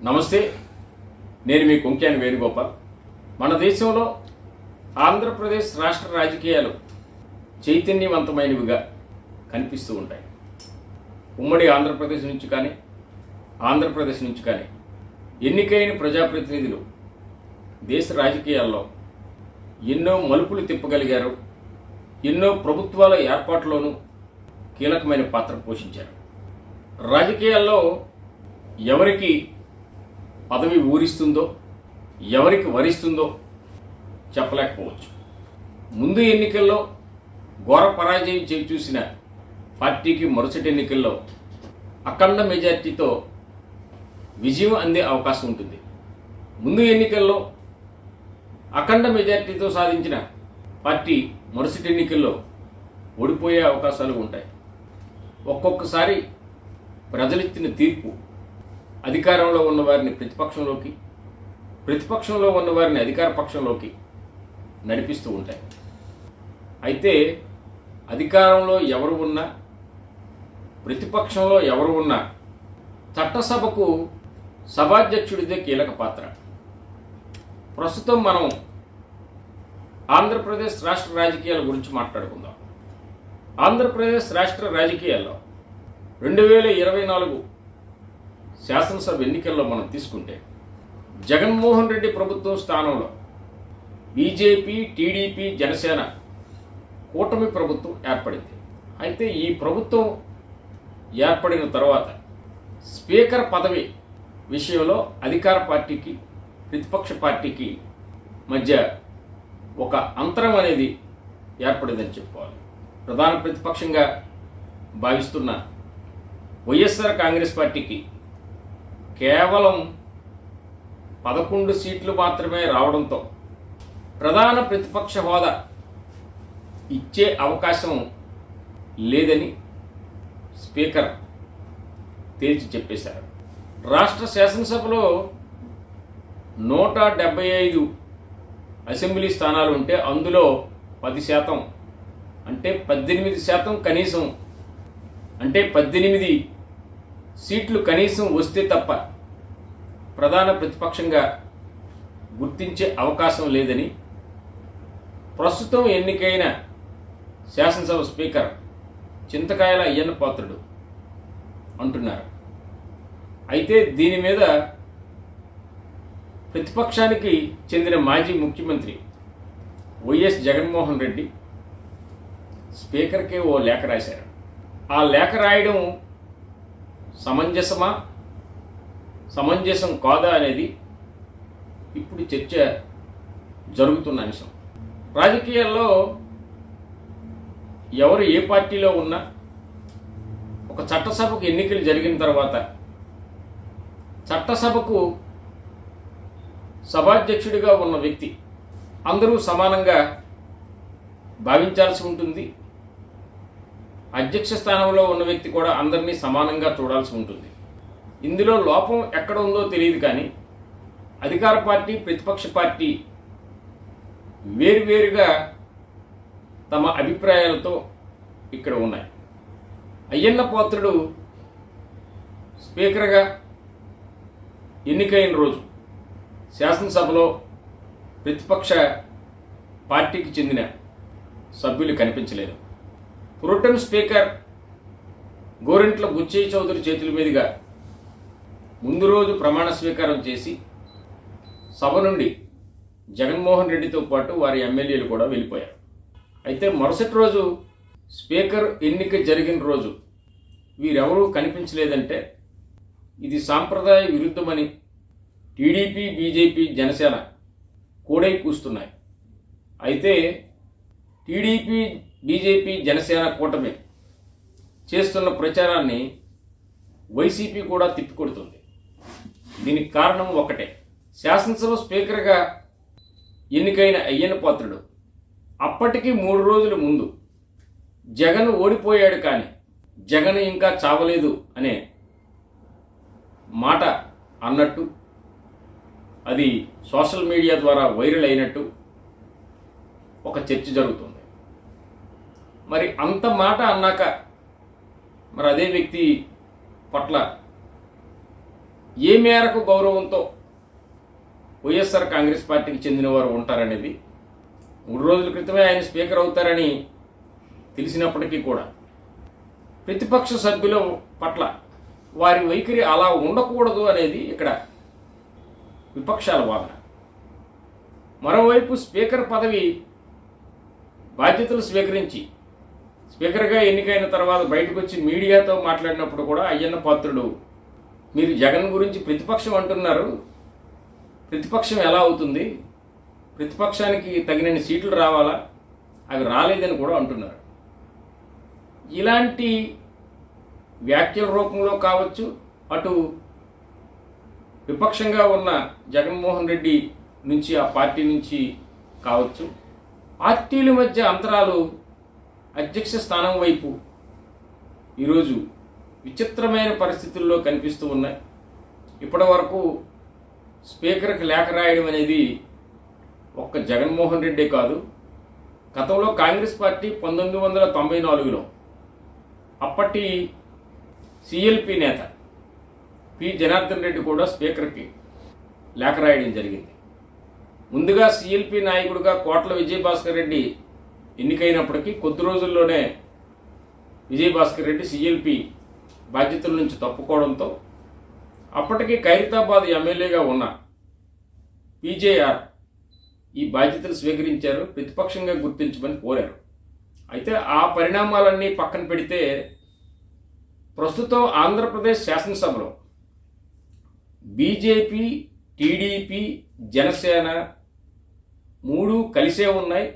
నమస్తే, నేను మీ కొంక్యాని వేణుగోపాల్. మన దేశంలో ఆంధ్రప్రదేశ్ రాష్ట్ర రాజకీయాలు చైతన్యవంతమైనవిగా కనిపిస్తూ ఉంటాయి. ఉమ్మడి ఆంధ్రప్రదేశ్ నుంచి కానీ ఎన్నికైన ప్రజాప్రతినిధులు దేశ రాజకీయాల్లో ఎన్నో మలుపులు తిప్పగలిగారు. ఎన్నో ప్రభుత్వాల ఏర్పాటులోనూ కీలకమైన పాత్ర పోషించారు. రాజకీయాల్లో ఎవరికి పదవి ఊరిస్తుందో, ఎవరికి వరిస్తుందో చెప్పలేకపోవచ్చు. ముందు ఎన్నికల్లో ఘోర పరాజయం చూసిన పార్టీకి మరుసటి ఎన్నికల్లో అఖండ మెజార్టీతో విజయం అందే అవకాశం ఉంటుంది. ముందు ఎన్నికల్లో అఖండ మెజార్టీతో సాధించిన పార్టీ మరుసటి ఎన్నికల్లో ఓడిపోయే అవకాశాలు ఉంటాయి. ఒక్కొక్కసారి ప్రజలిచ్చిన తీర్పు అధికారంలో ఉన్నవారిని ప్రతిపక్షంలోకి, ప్రతిపక్షంలో ఉన్నవారిని అధికార పక్షంలోకి నడిపిస్తూ ఉంటాయి. అయితే అధికారంలో ఎవరు ఉన్నా, ప్రతిపక్షంలో ఎవరు ఉన్నా చట్టసభకు సభాధ్యక్షుడిదే కీలక పాత్ర. ప్రస్తుతం మనం ఆంధ్రప్రదేశ్ రాష్ట్ర రాజకీయాల గురించి మాట్లాడుకుందాం. ఆంధ్రప్రదేశ్ రాష్ట్ర రాజకీయాల్లో 2024 శాసనసభ ఎన్నికల్లో మనం తీసుకుంటే జగన్మోహన్ రెడ్డి ప్రభుత్వం స్థానంలో బీజేపీ, టీడీపీ, జనసేన కూటమి ప్రభుత్వం ఏర్పడింది. అయితే ఈ ప్రభుత్వం ఏర్పడిన తర్వాత స్పీకర్ పదవి విషయంలో అధికార పార్టీకి, ప్రతిపక్ష పార్టీకి మధ్య ఒక అంతరం అనేది ఏర్పడిందని చెప్పుకోవాలి. ప్రధాన ప్రతిపక్షంగా భావిస్తున్న వైఎస్ఆర్ కాంగ్రెస్ పార్టీకి కేవలం 11 సీట్లు మాత్రమే రావడంతో ప్రధాన ప్రతిపక్ష హోదా ఇచ్చే అవకాశం లేదని స్పీకర్ తేల్చి చెప్పేశారు. రాష్ట్ర శాసనసభలో 175 అసెంబ్లీ స్థానాలు ఉంటే అందులో 10% అంటే 18% కనీసం, అంటే 18 సీట్లు కనీసం వస్తే తప్ప ప్రధాన ప్రతిపక్షంగా గుర్తించే అవకాశం లేదని ప్రస్తుతం ఎన్నికైన శాసనసభ స్పీకర్ చింతకాయల అయ్యన్న పాత్రుడు అంటున్నారు. అయితే దీని మీద ప్రతిపక్షానికి చెందిన మాజీ ముఖ్యమంత్రి వైఎస్ జగన్మోహన్ రెడ్డి స్పీకర్కే ఓ లేఖ రాశారు. ఆ లేఖ రాయడం సమంజసం కాదా అనేది ఇప్పుడు చర్చ జరుగుతున్న అంశం. రాజకీయాల్లో ఎవరు ఏ పార్టీలో ఉన్నా ఒక చట్టసభకు ఎన్నికలు జరిగిన తర్వాత చట్టసభకు సభాధ్యక్షుడిగా ఉన్న వ్యక్తి అందరూ సమానంగా భావించాల్సి ఉంటుంది. అధ్యక్ష స్థానంలో ఉన్న వ్యక్తి కూడా అందరినీ సమానంగా చూడాల్సి ఉంటుంది. ఇందులో లోపం ఎక్కడ ఉందో తెలియదు, కానీ అధికార పార్టీ, ప్రతిపక్ష పార్టీ వేరువేరుగా తమ అభిప్రాయాలతో ఇక్కడ ఉన్నాయి. అయ్యన్న పాత్రుడు స్పీకర్గా ఎన్నికైన రోజు శాసనసభలో ప్రతిపక్ష పార్టీకి చెందిన సభ్యులు కనిపించలేదు. ప్రోటెం స్పీకర్ గోరంట్ల బుచ్చయ్య చౌదరి చేతుల మీదుగా ముందు రోజు ప్రమాణ స్వీకారం చేసి సభ నుండి జగన్మోహన్ రెడ్డితో పాటు వారి ఎమ్మెల్యేలు కూడా వెళ్ళిపోయారు. అయితే మరుసటి రోజు స్పీకర్ ఎన్నిక జరిగిన రోజు వీరెవరూ కనిపించలేదంటే ఇది సాంప్రదాయ విరుద్ధమని టీడీపీ, బీజేపీ, జనసేన కూడై కూస్తున్నాయి. అయితే టీడీపీ, బీజేపీ, జనసేన కూటమి చేస్తున్న ప్రచారాన్ని వైసీపీ కూడా తిప్పికొడుతుంది. దీనికి కారణం ఒకటే. శాసనసభ స్పీకర్గా ఎన్నికైన అయ్యన్న పాత్రుడు అప్పటికి 3 రోజుల ముందు జగన్ ఓడిపోయాడు, కానీ జగన్ ఇంకా చావలేదు అనే మాట అన్నట్టు, అది సోషల్ మీడియా ద్వారా వైరల్ అయినట్టు ఒక చర్చ జరుగుతుంది. మరి అంత మాట అన్నాక మరి అదే వ్యక్తి పట్ల ఏ మేరకు గౌరవంతో వైఎస్ఆర్ కాంగ్రెస్ పార్టీకి చెందిన వారు ఉంటారనేది 3 రోజుల క్రితమే ఆయన స్పీకర్ అవుతారని తెలిసినప్పటికీ కూడా ప్రతిపక్ష సభ్యుల పట్ల వారి వైఖరి అలా ఉండకూడదు అనేది ఇక్కడ విపక్షాల వాదన. మరోవైపు స్పీకర్ పదవి బాధ్యతలు స్వీకరించి స్పీకర్గా ఎన్నికైన తర్వాత బయటకు వచ్చి మీడియాతో మాట్లాడినప్పుడు కూడా అయ్యన్న పాత్రుడు, మీరు జగన్ గురించి ప్రతిపక్షం అంటున్నారు, ప్రతిపక్షం ఎలా అవుతుంది, ప్రతిపక్షానికి తగినన్ని సీట్లు రావాలా, అవి రాలేదని కూడా అంటున్నారు. ఇలాంటి వ్యాఖ్యల రూపంలో కావచ్చు, అటు విపక్షంగా ఉన్న జగన్మోహన్ రెడ్డి నుంచి ఆ పార్టీ నుంచి కావచ్చు, పార్టీల మధ్య అంతరాలు అధ్యక్ష స్థానం వైపు ఈరోజు విచిత్రమైన పరిస్థితుల్లో కనిపిస్తూ ఉన్నాయి. ఇప్పటి వరకు స్పీకర్కి లేఖ రాయడం అనేది ఒక్క జగన్మోహన్ రెడ్డే కాదు, గతంలో కాంగ్రెస్ పార్టీ 1994లో అప్పటి సిఎల్పి నేత పి జనార్దన్ రెడ్డి కూడా స్పీకర్కి లేఖ రాయడం జరిగింది. ముందుగా సిఎల్పి నాయకుడిగా కోట్ల విజయభాస్కర్ రెడ్డి ఎన్నికైనప్పటికీ కొద్ది రోజుల్లోనే విజయభాస్కర్ రెడ్డి సిఎల్పి బాధ్యతల నుంచి తప్పుకోవడంతో అప్పటికి ఖైరతాబాద్ ఎమ్మెల్యేగా ఉన్న పీజేఆర్ ఈ బాధ్యతలు స్వీకరించారు, ప్రతిపక్షంగా గుర్తించమని కోరారు. అయితే ఆ పరిణామాలన్నీ పక్కన పెడితే ప్రస్తుతం ఆంధ్రప్రదేశ్ శాసనసభలో బీజేపీ, టీడీపీ, జనసేన 3 కలిసే ఉన్నాయి,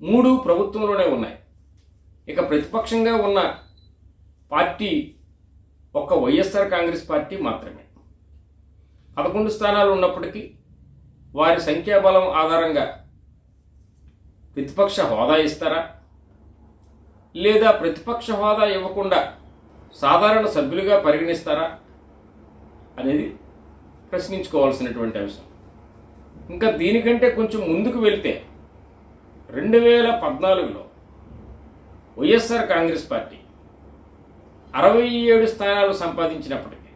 3 ప్రభుత్వంలోనే ఉన్నాయి. ఇక ప్రతిపక్షంగా ఉన్న పార్టీ ఒక్క వైఎస్ఆర్ కాంగ్రెస్ పార్టీ మాత్రమే. 11 స్థానాలు ఉన్నప్పటికీ వారి సంఖ్యాబలం ఆధారంగా ప్రతిపక్ష హోదా ఇస్తారా, లేదా ప్రతిపక్ష హోదా ఇవ్వకుండా సాధారణ సభ్యులుగా పరిగణిస్తారా అనేది ప్రశ్నించుకోవాల్సినటువంటి అంశం. ఇంకా దీనికంటే కొంచెం ముందుకు వెళ్తే 2014లో వైఎస్ఆర్ కాంగ్రెస్ పార్టీ 67 స్థానాలు సంపాదించినప్పటికీ,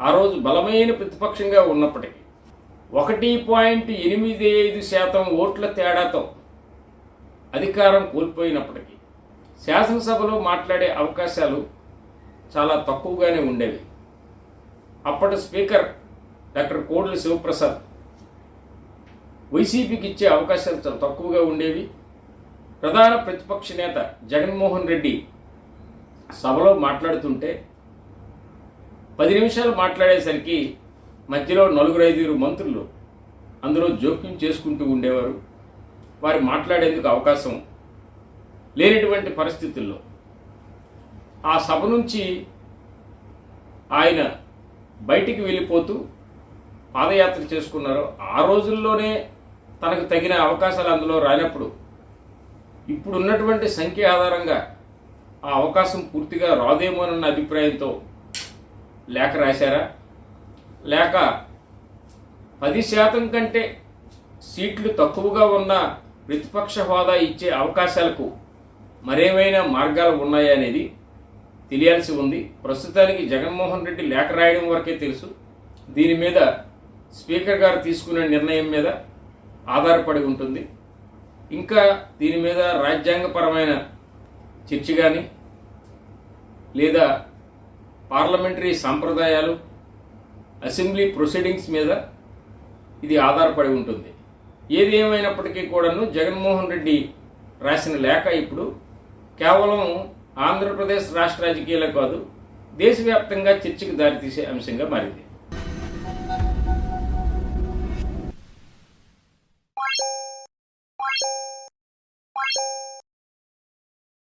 ఆ రోజు బలమైన ప్రతిపక్షంగా ఉన్నప్పటికీ 1.85% ఓట్ల తేడాతో అధికారం కోల్పోయినప్పటికీ శాసనసభలో మాట్లాడే అవకాశాలు చాలా తక్కువగానే ఉండేవి. అప్పటి స్పీకర్ డాక్టర్ కోడెల శివప్రసాద్ వైసీపీకి ఇచ్చే అవకాశాలు చాలా తక్కువగా ఉండేవి. ప్రధాన ప్రతిపక్ష నేత జగన్మోహన్ రెడ్డి సభలో మాట్లాడుతుంటే 10 నిమిషాలు మాట్లాడేసరికి మధ్యలో 4-5 మంత్రులు అందులో జోక్యం చేసుకుంటూ ఉండేవారు. వారు మాట్లాడేందుకు అవకాశం లేనటువంటి పరిస్థితుల్లో ఆ సభ నుంచి ఆయన బయటికి వెళ్ళిపోతూ పాదయాత్ర చేసుకున్నారు. ఆ రోజుల్లోనే తనకు తగిన అవకాశాలు అందులో రానప్పుడు ఇప్పుడు ఉన్నటువంటి సంఖ్య ఆధారంగా ఆ అవకాశం పూర్తిగా రాదేమోనన్న అభిప్రాయంతో లేఖ రాశారా, లేక 10% కంటే సీట్లు తక్కువగా ఉన్న ప్రతిపక్ష హోదా ఇచ్చే అవకాశాలకు మరేమైనా మార్గాలు ఉన్నాయా అనేది తెలియాల్సి ఉంది. ప్రస్తుతానికి జగన్మోహన్ రెడ్డి లేఖ రాయడం వరకే తెలుసు. దీని మీద స్పీకర్ గారు తీసుకునే నిర్ణయం మీద ఆధారపడి ఉంటుంది. ఇంకా దీని మీద రాజ్యాంగపరమైన చర్చ కానీ లేదా పార్లమెంటరీ సంప్రదాయాలు, అసెంబ్లీ ప్రొసీడింగ్స్ మీద ఇది ఆధారపడి ఉంటుంది. ఏది ఏమైనప్పటికీ కూడాను జగన్మోహన్ రెడ్డి రాసిన లేఖ ఇప్పుడు కేవలం ఆంధ్రప్రదేశ్ రాష్ట్ర రాజకీయాలే కాదు, దేశవ్యాప్తంగా చర్చకు దారితీసే అంశంగా మారింది.